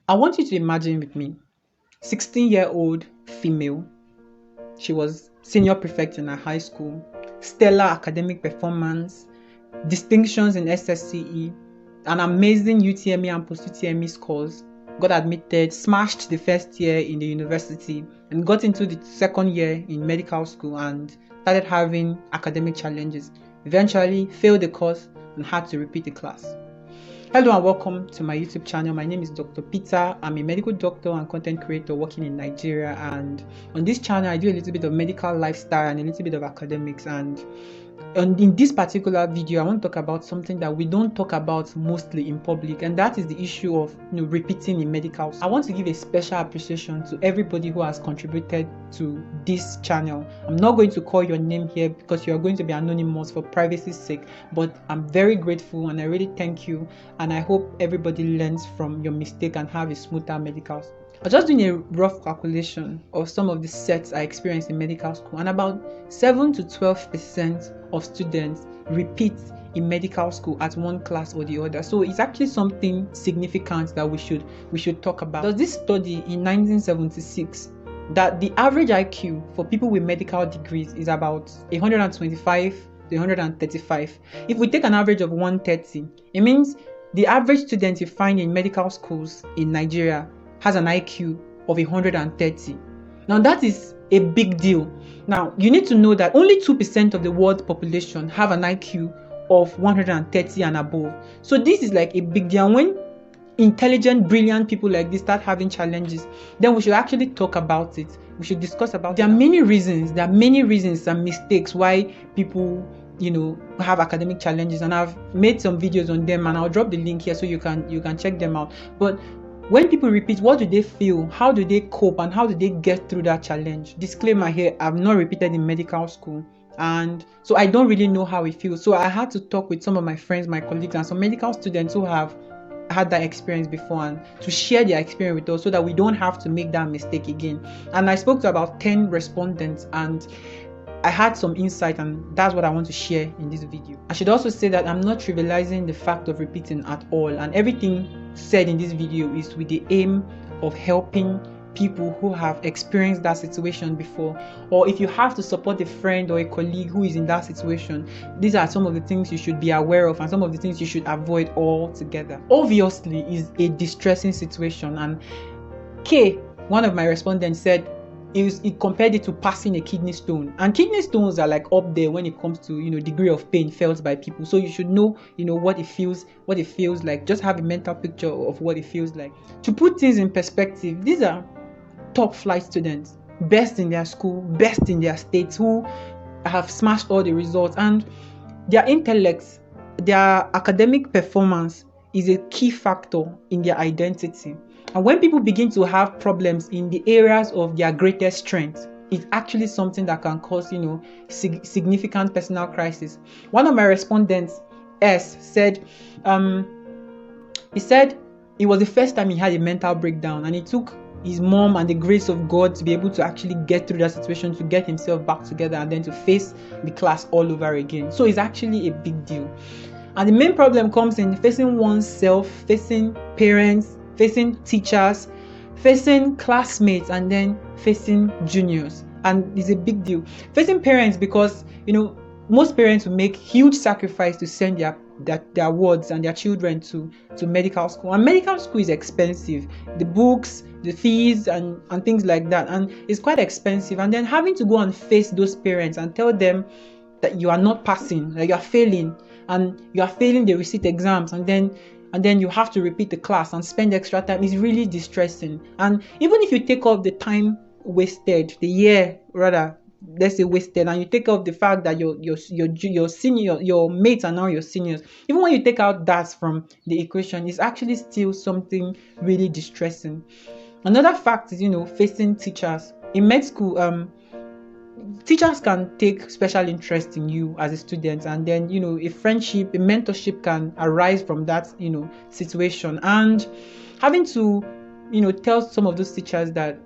I want you to imagine with me 16-year-old female. She was senior prefect in her high school, stellar academic performance, distinctions in SSCE, an amazing UTME and post UTME scores, got admitted, smashed the first year in the university, and got into the second year in medical school and started having academic challenges. Eventually failed the course and had to repeat the class. Hello and welcome to my YouTube channel. My name is Dr. Peter. I'm a medical doctor and content creator working in Nigeria, and on this channel I do a little bit of medical lifestyle and a little bit of academics. And in this particular video, I want to talk about something that we don't talk about mostly in public, and that is the issue of repeating in medical. I want to give a special appreciation to everybody who has contributed to this channel. I'm not going to call your name here because you are going to be anonymous for privacy's sake, but I'm very grateful and I really thank you, and I hope everybody learns from your mistake and have a smoother medical. I was just doing a rough calculation of some of the sets I experienced in medical school, and about 7 to 12% of students repeat in medical school at one class or the other. So it's actually something significant that we should talk about. There's this study in 1976 that the average IQ for people with medical degrees is about 125 to 135. If we take an average of 130, it means the average student you find in medical schools in Nigeria has an IQ of 130. Now that is a big deal. Now you need to know that only 2% of the world population have an IQ of 130 and above. So this is like a big deal. And when intelligent, brilliant people like this start having challenges, then we should actually talk about it. We should discuss about it. There are many reasons and mistakes why people have academic challenges, and I've made some videos on them, and I'll drop the link here so you can check them out. But when people repeat, what do they feel? How do they cope? And how do they get through that challenge? Disclaimer here, I've not repeated in medical school, and so I don't really know how it feels. So I had to talk with some of my friends, my colleagues, and some medical students who have had that experience before, and to share their experience with us so that we don't have to make that mistake again. And I spoke to about 10 respondents, and I had some insight, and that's what I want to share in this video. I should also say that I'm not trivializing the fact of repeating at all, and everything said in this video is with the aim of helping people who have experienced that situation before, or if you have to support a friend or a colleague who is in that situation, these are some of the things you should be aware of and some of the things you should avoid altogether. Obviously, is a distressing situation, and K, one of my respondents, said it compared it to passing a kidney stone, and kidney stones are like up there when it comes to degree of pain felt by people. So you should know what it feels like. Just have a mental picture of what it feels like. To put things in perspective, these are top flight students, best in their school, best in their states, who have smashed all the results, and their intellect, their academic performance is a key factor in their identity. And when people begin to have problems in the areas of their greatest strength, it's actually something that can cause, significant personal crisis. One of my respondents, S, said, he said it was the first time he had a mental breakdown, and it took his mom and the grace of God to be able to actually get through that situation, to get himself back together, and then to face the class all over again. So it's actually a big deal. And the main problem comes in facing oneself, facing parents, facing teachers, facing classmates, and then facing juniors. And it's a big deal. Facing parents, because most parents will make huge sacrifice to send their wards and their children to medical school. And medical school is expensive. The books, the fees, and things like that. And it's quite expensive. And then having to go and face those parents and tell them that you are not passing, that you are failing, and you are failing the receipt exams, and then you have to repeat the class and spend extra time, is really distressing. And even if you take off the time wasted, the year rather, let's say wasted, and you take off the fact that your senior, your mates are now your seniors, even when you take out that from the equation, it's actually still something really distressing. Another fact is facing teachers in med school. Teachers can take special interest in you as a student, and then a friendship, a mentorship can arise from that situation. And having to tell some of those teachers that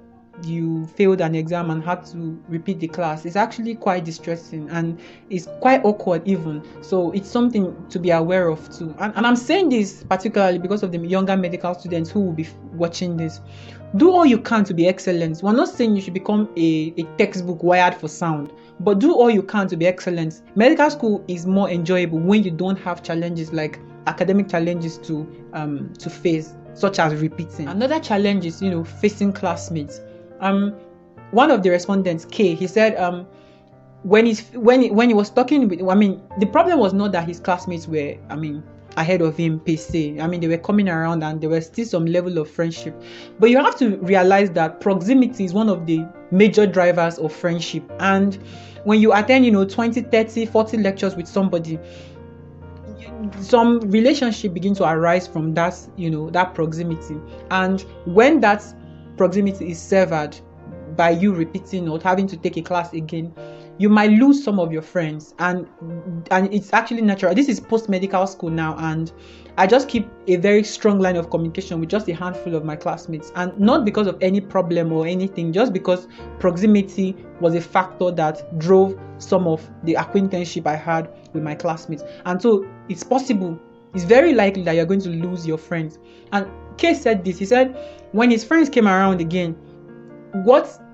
you failed an exam and had to repeat the class, it's actually quite distressing and it's quite awkward even. So it's something to be aware of too. And I'm saying this particularly because of the younger medical students who will be watching this. Do all you can to be excellent. We're not saying you should become a textbook wired for sound, but do all you can to be excellent. Medical school is more enjoyable when you don't have challenges like academic challenges to face, such as repeating. Another challenge is, facing classmates. One of the respondents, K, he said when he was talking with, the problem was not that his classmates were, ahead of him per se. They were coming around and there was still some level of friendship. But you have to realize that proximity is one of the major drivers of friendship. And when you attend, 20, 30, 40 lectures with somebody, some relationship begin to arise from that, that proximity. And when that proximity is severed by you repeating or having to take a class again, you might lose some of your friends, and it's actually natural. This is post-medical school now, and I just keep a very strong line of communication with just a handful of my classmates, and not because of any problem or anything, just because proximity was a factor that drove some of the acquaintanceship I had with my classmates. And so it's possible, it's very likely that you're going to lose your friends. And Kay said this, he said when his friends came around again,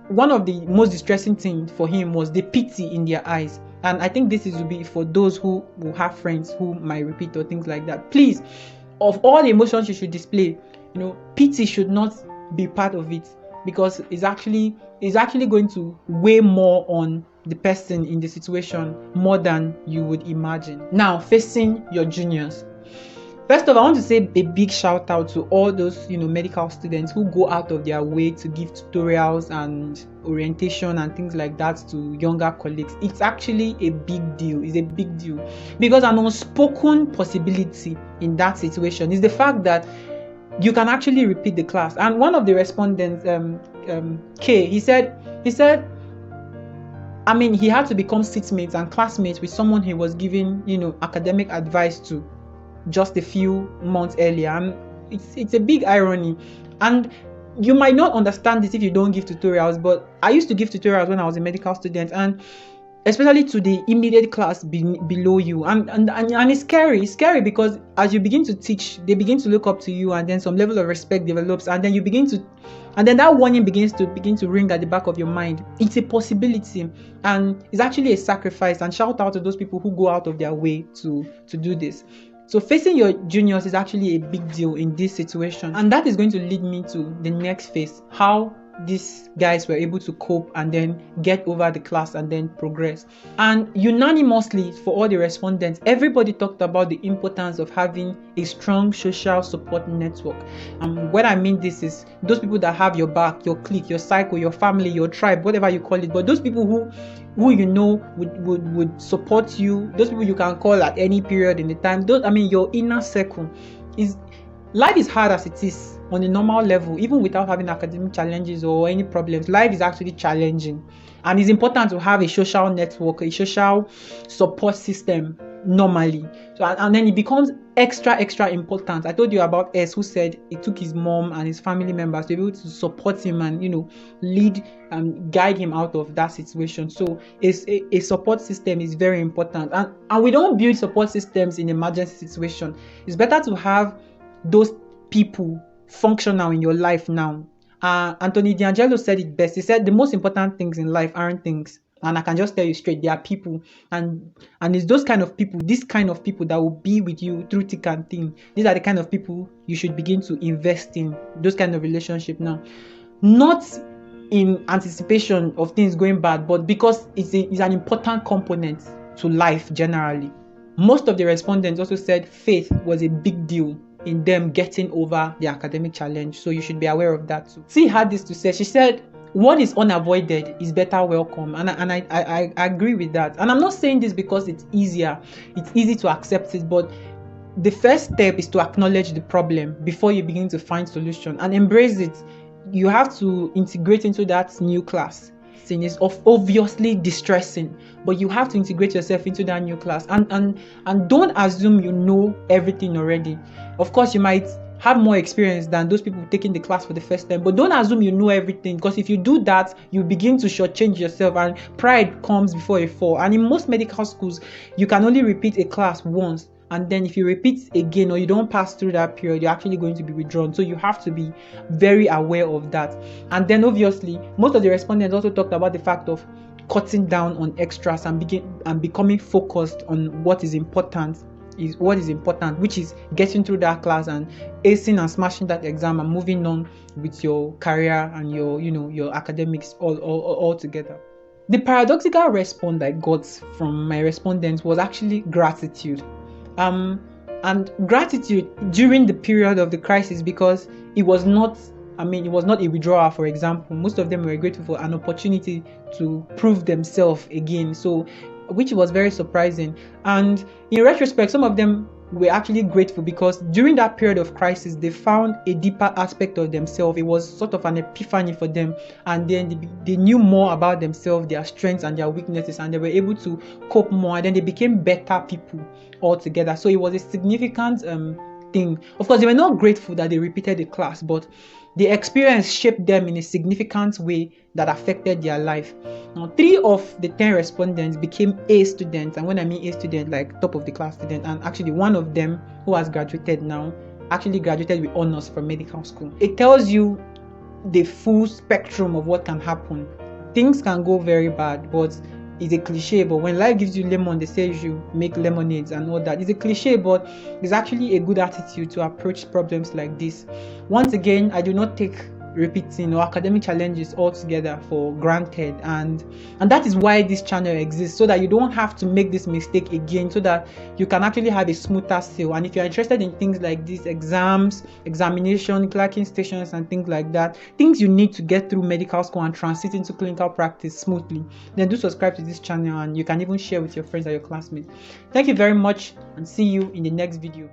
one of the most distressing things for him was the pity in their eyes. And I think this will be for those who will have friends who might repeat or things like that. Please, of all the emotions you should display, pity should not be part of it, because it's actually going to weigh more on the person in the situation more than you would imagine. Now, facing your juniors. First of all, I want to say a big shout out to all those, medical students who go out of their way to give tutorials and orientation and things like that to younger colleagues. It's actually a big deal. It's a big deal because an unspoken possibility in that situation is the fact that you can actually repeat the class. And one of the respondents, K, he said, he had to become seatmates and classmates with someone he was giving, academic advice to just a few months earlier. And it's a big irony, and you might not understand this if you don't give tutorials, but I used to give tutorials when I was a medical student, and especially to the immediate class below you, and it's scary because as you begin to teach, they begin to look up to you, and then some level of respect develops, and then that warning begins to ring at the back of your mind. It's a possibility, and it's actually a sacrifice. And shout out to those people who go out of their way to do this. So facing your juniors is actually a big deal in this situation. And that is going to lead me to the next phase, how these guys were able to cope and then get over the class and then progress. And unanimously, for all the respondents, everybody talked about the importance of having a strong social support network. What I mean this is those people that have your back, your clique, your cycle, your family, your tribe, whatever you call it, but those people who would support you, those people you can call at any period in the time. Your inner circle. Life is hard as it is on a normal level, even without having academic challenges or any problems. Life is actually challenging, and it's important to have a social network, a social support system normally. So, and then it becomes extra important. I told you about S, who said it took his mom and his family members to be able to support him and lead and guide him out of that situation. So a support system is very important, and we don't build support systems in emergency situation. It's better to have those people functional in your life now. Anthony D'Angelo said it best. He said the most important things in life aren't things, and I can just tell you straight, they are people, and it's those kind of people, this kind of people that will be with you through thick and thin. These are the kind of people you should begin to invest in, those kind of relationship now, not in anticipation of things going bad, but because it's an important component to life generally. Most of the respondents also said faith was a big deal in them getting over the academic challenge. So you should be aware of that too. She had this to say. She said, what is unavoided is better welcome. And I agree with that. And I'm not saying this because it's easier. It's easy to accept it. But the first step is to acknowledge the problem before you begin to find solution and embrace it. You have to integrate into that new class. It's obviously distressing, but you have to integrate yourself into that new class, and don't assume you know everything already. Of course, you might have more experience than those people taking the class for the first time. But don't assume you know everything, because if you do that, you begin to shortchange yourself, and pride comes before a fall. And in most medical schools, you can only repeat a class once, and then if you repeat again or you don't pass through that period, you're actually going to be withdrawn. So you have to be very aware of that. And then obviously, most of the respondents also talked about the fact of cutting down on extras and becoming focused on what is important, which is getting through that class and acing and smashing that exam and moving on with your career and your academics all together. The paradoxical response I got from my respondents was actually gratitude. And gratitude during the period of the crisis, because it was not a withdrawal. For example, most of them were grateful for an opportunity to prove themselves again, so which was very surprising. And in retrospect, some of them were actually grateful because during that period of crisis, they found a deeper aspect of themselves. It was sort of an epiphany for them, and then they knew more about themselves, their strengths and their weaknesses, and they were able to cope more, and then they became better people altogether. So it was a significant thing. Of course, they were not grateful that they repeated the class, but the experience shaped them in a significant way that affected their life. Now, 3 of the 10 respondents became A students, and when I mean A student, like top of the class student, and actually one of them who has graduated now actually graduated with honors from medical school. It tells you the full spectrum of what can happen. Things can go very bad, but it's a cliche, but when life gives you lemon, they say you should make lemonades and all that. It's a cliche, but it's actually a good attitude to approach problems like this. Once again, I do not take repeating or academic challenges altogether for granted, and that is why this channel exists, so that you don't have to make this mistake again, so that you can actually have a smoother sail. And if you're interested in things like these exams, examination, clerking stations and things like that, things you need to get through medical school and transit into clinical practice smoothly, then do subscribe to this channel, and you can even share with your friends and your classmates. Thank you very much, and see you in the next video.